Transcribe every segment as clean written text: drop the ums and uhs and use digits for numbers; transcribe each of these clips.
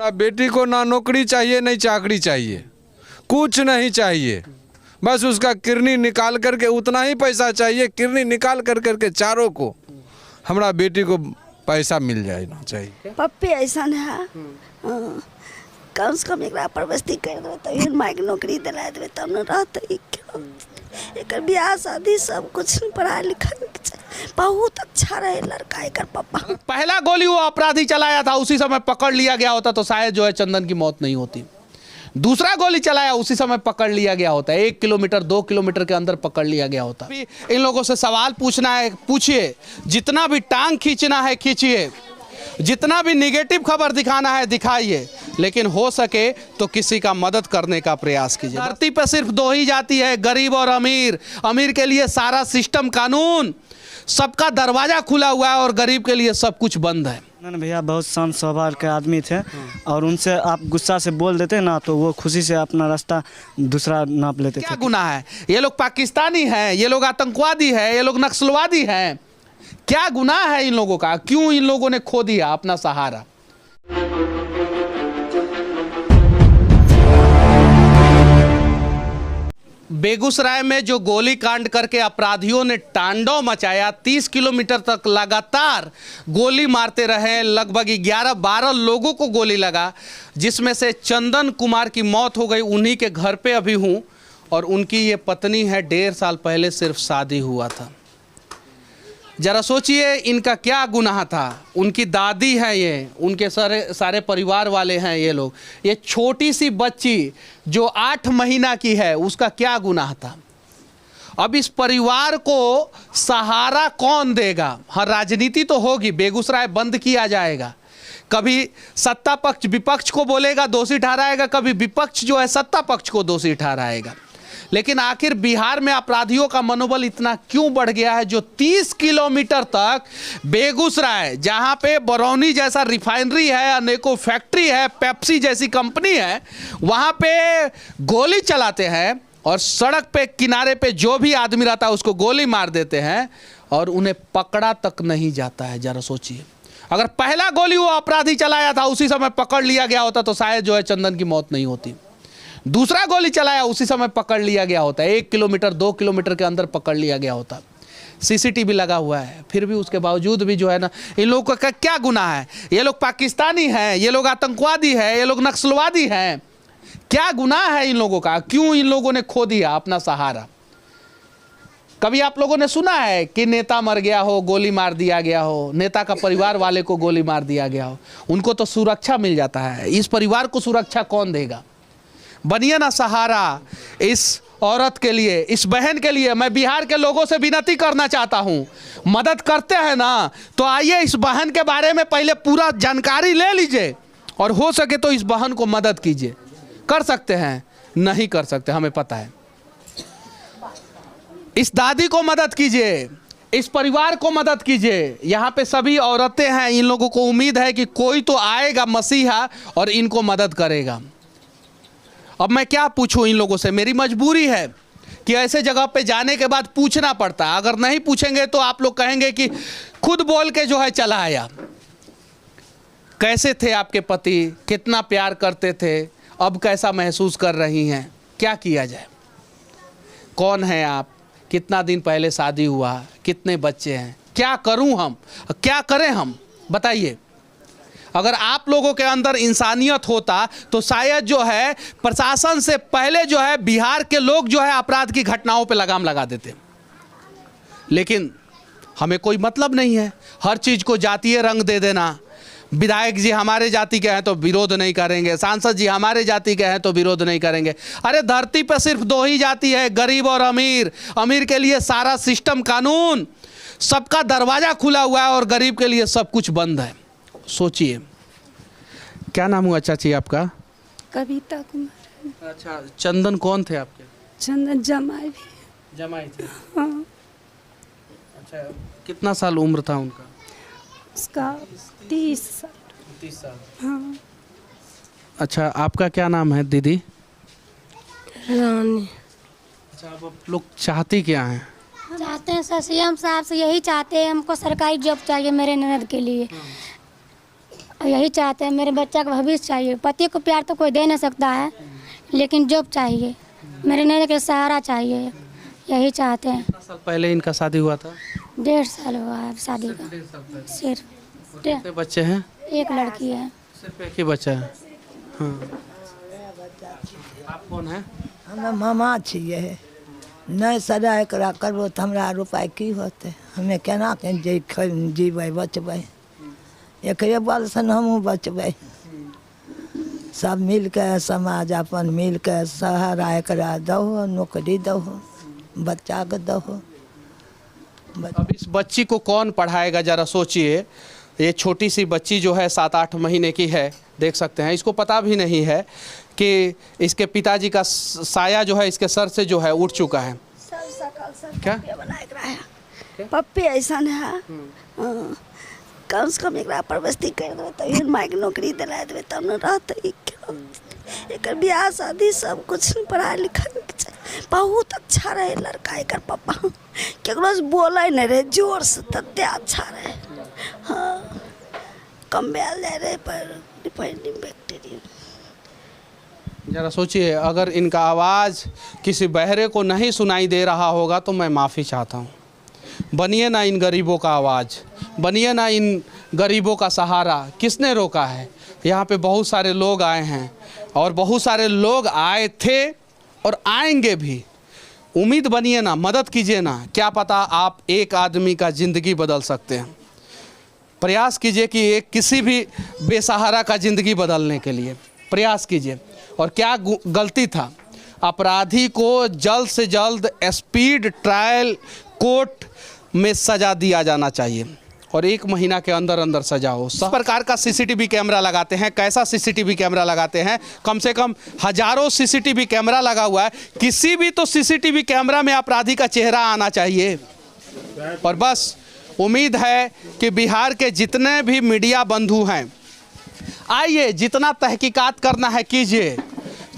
हमारा बेटी को ना नौकरी चाहिए नहीं चाकरी चाहिए, कुछ नहीं चाहिए, बस उसका किडनी निकाल करके उतना ही पैसा चाहिए, किडनी निकाल कर करके चारों को हमारा बेटी को पैसा मिल जाना चाहिए। पप्पी ऐसा है कम से कम एक परवस्ती कर दे तो माइक नौकरी दिला दे तब न रहते। एक ब्याह शादी सब कुछ पढ़ाई लिखाई बहुत अच्छा रहे लड़का एक पापा। पहला गोली वो अपराधी चलाया था उसी समय पकड़ लिया गया होता तो शायद जो है चंदन की मौत नहीं होती। दूसरा गोली चलाया उसी समय पकड़ लिया गया होता, 1 किलोमीटर 2 किलोमीटर के अंदर पकड़ लिया गया होता। इन लोगों से सवाल पूछना है पूछिए, जितना भी टांग खींचना है खींचिए, जितना भी निगेटिव खबर दिखाना है दिखाइए, लेकिन हो सके तो किसी का मदद करने का प्रयास कीजिए। धरती पर सिर्फ दो ही जाति है, गरीब और अमीर। अमीर के लिए सारा सिस्टम कानून सबका दरवाजा खुला हुआ है और गरीब के लिए सब कुछ बंद है। भैया बहुत शांत स्वभाव के आदमी थे और उनसे आप गुस्सा से बोल देते ना तो वो खुशी से अपना रास्ता दूसरा नाप लेते थे। क्या गुनाह है? ये लोग पाकिस्तानी हैं, ये लोग आतंकवादी हैं, ये लोग नक्सलवादी हैं। क्या गुनाह है इन लोगों का? क्यों इन लोगों ने खो दिया अपना सहारा? बेगूसराय में जो गोली कांड करके अपराधियों ने तांडव मचाया, 30 किलोमीटर तक लगातार गोली मारते रहे, लगभग 11-12 लोगों को गोली लगा, जिसमें से चंदन कुमार की मौत हो गई। उन्हीं के घर पे अभी हूँ और उनकी ये पत्नी है, 1.5 साल पहले सिर्फ शादी हुआ था। जरा सोचिए इनका क्या गुनाह था। उनकी दादी है ये, उनके सारे परिवार वाले हैं ये लोग। ये छोटी सी बच्ची जो 8 महीना की है उसका क्या गुनाह था? अब इस परिवार को सहारा कौन देगा? हाँ, राजनीति तो होगी, बेगूसराय बंद किया जाएगा, कभी सत्ता पक्ष विपक्ष को बोलेगा दोषी ठहराएगा, कभी विपक्ष जो है सत्ता पक्ष को दोषी ठहराएगा। लेकिन आखिर बिहार में अपराधियों का मनोबल इतना क्यों बढ़ गया है जो 30 किलोमीटर तक बेगूसराय, जहां पे बरौनी जैसा रिफाइनरी है, अनेकों फैक्ट्री है, पेप्सी जैसी कंपनी है, वहां पे गोली चलाते हैं और सड़क पे किनारे पे जो भी आदमी रहता है उसको गोली मार देते हैं और उन्हें पकड़ा तक नहीं जाता है। जरा सोचिए, अगर पहला गोली वो अपराधी चलाया था उसी समय पकड़ लिया गया होता तो शायद जो है चंदन की मौत नहीं होती। दूसरा गोली चलाया उसी समय पकड़ लिया गया होता, 1 किलोमीटर 2 किलोमीटर के अंदर पकड़ लिया गया होता। सीसीटीवी लगा हुआ है, फिर भी उसके बावजूद भी जो है ना, इन लोगों का क्या गुनाह है? ये लोग पाकिस्तानी हैं, ये लोग आतंकवादी हैं, ये लोग नक्सलवादी हैं। क्या गुनाह है इन लोगों का? क्यों इन लोगों ने खो दिया अपना सहारा? कभी आप लोगों ने सुना है कि नेता मर गया हो, गोली मार दिया गया हो, नेता का परिवार वाले को गोली मार दिया गया हो? उनको तो सुरक्षा मिल जाता है, इस परिवार को सुरक्षा कौन देगा? बनिए ना सहारा इस औरत के लिए, इस बहन के लिए। मैं बिहार के लोगों से विनती करना चाहता हूँ, मदद करते हैं ना तो आइए इस बहन के बारे में पहले पूरा जानकारी ले लीजिए और हो सके तो इस बहन को मदद कीजिए। कर सकते हैं? नहीं कर सकते, हमें पता है। इस दादी को मदद कीजिए, इस परिवार को मदद कीजिए। यहाँ पे सभी औरतें हैं, इन लोगों को उम्मीद है कि कोई तो आएगा मसीहा और इनको मदद करेगा। अब मैं क्या पूछूं इन लोगों से? मेरी मजबूरी है कि ऐसे जगह पे जाने के बाद पूछना पड़ता है। अगर नहीं पूछेंगे तो आप लोग कहेंगे कि खुद बोल के जो है चला आया। कैसे थे आपके पति? कितना प्यार करते थे? अब कैसा महसूस कर रही हैं? क्या किया जाए? कौन है आप? कितना दिन पहले शादी हुआ? कितने बच्चे हैं? क्या करूं हम? क्या करें हम? बताइए। अगर आप लोगों के अंदर इंसानियत होता तो शायद जो है प्रशासन से पहले जो है बिहार के लोग जो है अपराध की घटनाओं पे लगाम लगा देते। लेकिन हमें कोई मतलब नहीं है, हर चीज़ को जातीय रंग दे देना। विधायक जी हमारे जाति के हैं तो विरोध नहीं करेंगे, सांसद जी हमारे जाति के हैं तो विरोध नहीं करेंगे। अरे धरती पर सिर्फ दो ही जाति है, गरीब और अमीर। अमीर के लिए सारा सिस्टम कानून सबका दरवाजा खुला हुआ है और गरीब के लिए सब कुछ बंद है। सोचिए। क्या नाम हुआ चाची आपका? कविता कुमार। अच्छा, चंदन कौन थे आपके? चंदन जमाई भी। जमाई थे? हाँ। अच्छा, कितना साल उम्र था उनका? उसका 30 साल। 30 साल। हाँ। अच्छा, आपका क्या नाम है दीदी? रानी। अच्छा, अब आप लोग चाहती क्या हैं? चाहते हैं सर, सीएम साहब से यही चाहते हैं, हमको सरकारी जॉब चाहिए मेरे ननद के लिए। और यही चाहते हैं, मेरे बच्चा का भविष्य चाहिए। पति को प्यार तो कोई दे नहीं सकता है, लेकिन जॉब चाहिए, मेरे नए के सहारा चाहिए, यही चाहते हैं। कितना साल पहले इनका शादी हुआ था? 1.5 साल हुआ है शादी का। सिर्फ कितने बच्चे हैं? एक लड़की है। सिर्फ एक ही बच्चा है। हाँ। आप कौन है? हमें मामा छिए नहीं सजा एकरा करबो तो हमरा रुपया की होते, हमें केना के जीबै बचबै, एकरे बल से हमहूँ बचबै। सब मिल के समाज अपन मिल के सहारा एकरा दहो, नौकरी दहो, बच्चा के दहो। अब इस बच्ची को कौन पढ़ाएगा, जरा सोचिए। ये छोटी सी बच्ची जो है 7-8 महीने की है, देख सकते हैं। इसको पता भी नहीं है कि इसके पिताजी का साया जो है इसके सर से जो है उठ चुका है। क्या पप्पी ऐसा है, कम से कम एक परवस्ती कर देवे तभी माय के नौकरी दिला देवे तब न रहते। एक बियाह शादी सब कुछ पढ़ाई लिखाई बहुत अच्छा रहे लड़का। एक पापा केकरो से बोले नहीं रहे जोर से, तते अच्छा रहे। हाँ, कम बैल जाए रहे पर डिपेंडिंग बैक्टीरिया। जरा सोचिए, अगर इनका आवाज़ किसी बहरे को नहीं सुनाई दे रहा होगा तो मैं माफ़ी चाहता हूँ। बनिए ना इन गरीबों का आवाज़, बनिए ना इन गरीबों का सहारा। किसने रोका है? यहाँ पे बहुत सारे लोग आए हैं और बहुत सारे लोग आए थे और आएंगे भी। उम्मीद बनिए ना, मदद कीजिए ना, क्या पता आप एक आदमी का ज़िंदगी बदल सकते हैं। प्रयास कीजिए कि एक किसी भी बेसहारा का ज़िंदगी बदलने के लिए प्रयास कीजिए। और क्या गलती था? अपराधी को जल्द से जल्द स्पीड ट्रायल कोर्ट में सज़ा दिया जाना चाहिए और 1 महीना के अंदर अंदर सजा हो। सब प्रकार का सीसीटीवी कैमरा लगाते हैं। कैसा सीसीटीवी कैमरा लगाते हैं? कम से कम हजारों सीसीटीवी कैमरा लगा हुआ है। किसी भी तो सीसीटीवी कैमरा में अपराधी का चेहरा आना चाहिए। और बस उम्मीद है कि बिहार के जितने भी मीडिया बंधु हैं, आइए, जितना तहकीकात करना है कीजिए,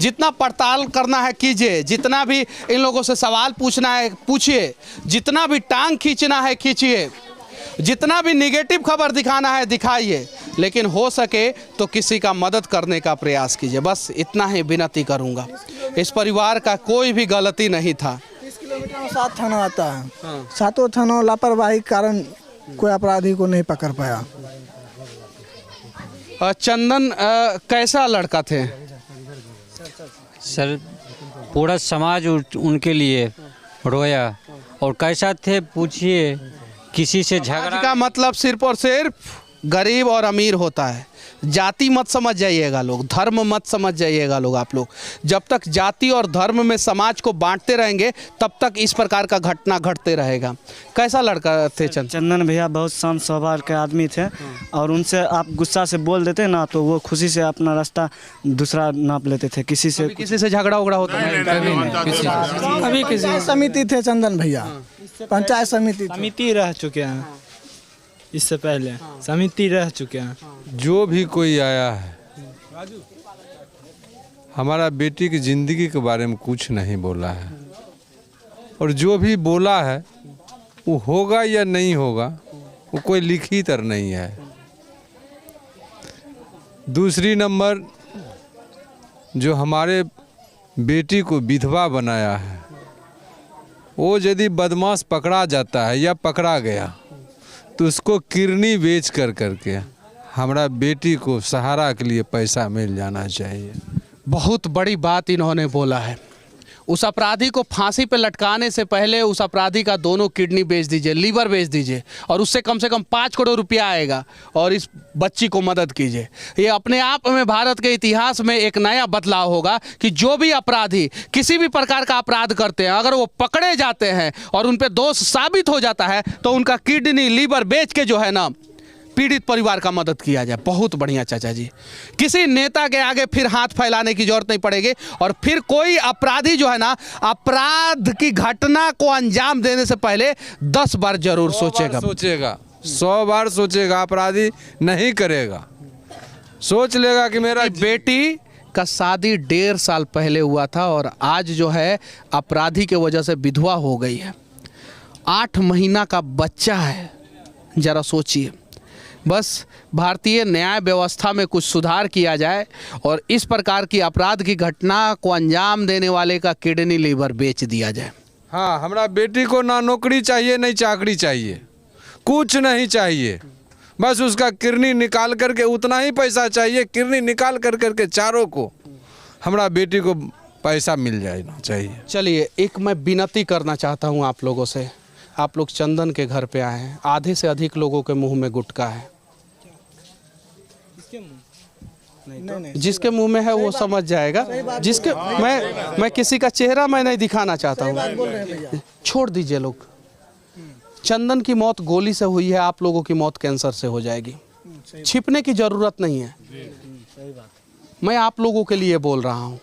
जितना पड़ताल करना है कीजिए, जितना भी इन लोगों से सवाल पूछना है पूछिए, जितना भी टांग खींचना है खींचिए, जितना भी निगेटिव खबर दिखाना है दिखाइए, लेकिन हो सके तो किसी का मदद करने का प्रयास कीजिए। बस इतना ही विनती करूंगा। इस परिवार का कोई भी गलती नहीं था। 30 किलोमीटर में 7 थाना आता है। 7 थानों लापरवाही के कारण कोई अपराधी को नहीं पकड़ पाया। चंदन कैसा लड़का थे? सर, पूरा समाज उनके लिए रोया। और कैसा थे पूछिए, किसी से झगड़ा का मतलब सिर्फ और सिर्फ गरीब और अमीर होता है। जाति मत समझ जाइएगा लोग, धर्म मत समझ जाइएगा लोग। आप लोग जब तक जाति और धर्म में समाज को बांटते रहेंगे तब तक इस प्रकार का घटना घटते रहेगा। कैसा लड़का थे चंदन भैया? बहुत शांत स्वभाव के आदमी थे और उनसे आप गुस्सा से बोल देते ना तो वो खुशी से अपना रास्ता दूसरा नाप लेते थे। किसी से झगड़ा उगड़ा होता है? अभी किसी समिति थे चंदन भैया, पंचायत समिति रह चुके हैं, इससे पहले समिति रह चुके हैं। जो भी कोई आया है हमारा बेटी की ज़िंदगी के बारे में कुछ नहीं बोला है, और जो भी बोला है वो होगा या नहीं होगा वो कोई लिखित नहीं है। दूसरी नंबर, जो हमारे बेटी को विधवा बनाया है, वो यदि बदमाश पकड़ा जाता है या पकड़ा गया तो उसको किडनी बेच कर करके हमारा बेटी को सहारा के लिए पैसा मिल जाना चाहिए। बहुत बड़ी बात इन्होंने बोला है। उस अपराधी को फांसी पे लटकाने से पहले उस अपराधी का दोनों किडनी बेच दीजिए, लीवर बेच दीजिए, और उससे कम से कम 5 करोड़ रुपया आएगा और इस बच्ची को मदद कीजिए। ये अपने आप में भारत के इतिहास में एक नया बदलाव होगा कि जो भी अपराधी किसी भी प्रकार का अपराध करते हैं, अगर वो पकड़े जाते हैं और उन पर दोष साबित हो जाता है तो उनका किडनी लीवर बेच के जो है ना पीड़ित परिवार का मदद किया जाए। बहुत बढ़िया चाचा जी। किसी नेता के आगे फिर हाथ फैलाने की जरूरत नहीं पड़ेगी और फिर कोई अपराधी जो है ना अपराध की घटना को अंजाम देने से पहले 10 बार जरूर सोचेगा 100 बार सोचेगा। अपराधी नहीं करेगा, सोच लेगा कि मेरा बेटी का शादी 1.5 साल पहले हुआ था और आज जो है अपराधी के वजह से विधवा हो गई है। 8 महीना का बच्चा है। जरा सोचिए, बस भारतीय न्याय व्यवस्था में कुछ सुधार किया जाए और इस प्रकार की अपराध की घटना को अंजाम देने वाले का किडनी लीवर बेच दिया जाए। हाँ, हमारा बेटी को ना नौकरी चाहिए नहीं चाकरी चाहिए, कुछ नहीं चाहिए, बस उसका किडनी निकाल करके उतना ही पैसा चाहिए, किडनी निकाल कर करके चारों को हमारा बेटी को पैसा मिल जाना चाहिए। चलिए, एक मैं विनती करना चाहता हूँ आप लोगों से। आप लोग चंदन के घर पे आए हैं, आधे से अधिक लोगों के मुंह में गुटखा है। जिसके मुंह में है वो समझ जाएगा। जिसके मैं किसी का चेहरा मैं नहीं दिखाना चाहता हूँ, छोड़ दीजिए लोग। चंदन की मौत गोली से हुई है, आप लोगों की मौत कैंसर से हो जाएगी। छिपने की जरूरत नहीं है। मैं आप लोगों के लिए बोल रहा हूँ,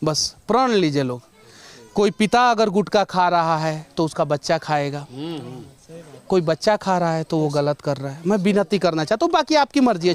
बस प्रण लीजिए लोग। कोई पिता अगर गुटखा खा रहा है तो उसका बच्चा खाएगा, कोई बच्चा खा रहा है तो वो गलत कर रहा है। मैं विनती करना चाहता हूँ, बाकी आपकी मर्जी है।